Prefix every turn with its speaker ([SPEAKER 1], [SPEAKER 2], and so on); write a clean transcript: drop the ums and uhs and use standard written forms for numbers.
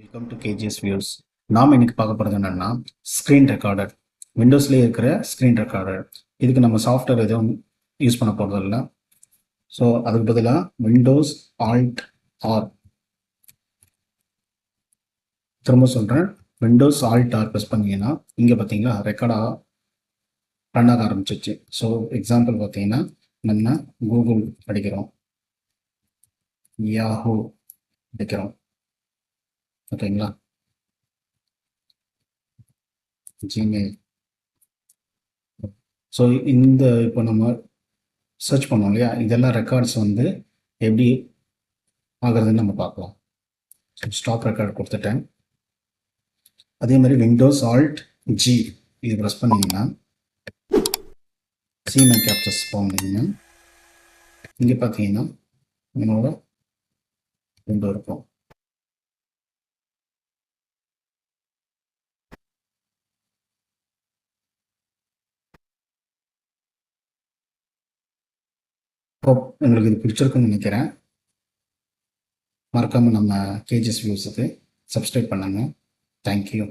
[SPEAKER 1] Welcome to KGs views. நாம் இன்னைக்கு பார்க்க போகிறது என்னென்னா ஸ்க்ரீன் ரெக்கார்டர். விண்டோஸ்லேயே இருக்கிற ஸ்க்ரீன் ரெக்கார்டர். இதுக்கு நம்ம சாஃப்ட்வேர் எதுவும் யூஸ் பண்ண போகிறது இல்லை. ஸோ அதுக்கு பதிலாக விண்டோஸ் ஆல்ட் ஆர், திரும்ப சொல்கிறேன், விண்டோஸ் ஆல்ட் ஆர் ப்ரெஸ் பண்ணிங்கன்னா இங்கே பார்த்தீங்களா ரெக்கார்டாக ரன் ஆக ஆரம்பிச்சிச்சு. ஸோ எக்ஸாம்பிள் பார்த்தீங்கன்னா நம்ம கூகுள் அடிக்கிறோம், யாஹூ அடிக்கிறோம், ஓகேங்களா, ஜிமெயில். ஸோ இந்த இப்போ நம்ம சர்ச் பண்ணோம் இல்லையா, இதெல்லாம் ரெக்கார்ட்ஸ் வந்து எப்படி ஆகுறதுன்னு நம்ம பார்க்கலாம். ஸோ ஸ்டாப் ரெக்கார்ட் கொடுத்துட்டேன். அதே மாதிரி விண்டோஸ் ஆல்ட் ஜி இது ப்ரெஸ் பண்ணிங்கன்னா சிமை கேப்சர்ஸ் போனீங்கன்னா இங்கே பார்த்தீங்கன்னா என்னோட விண்டோ இருக்கும். உங்களுக்கு இது பிடிச்சிருக்குன்னு நினைக்கிறேன். மறக்காமல் நம்ம கேஜிஎஸ் வியூஸுக்கு சப்ஸ்கிரைப் பண்ணுங்கள். தேங்க்யூ.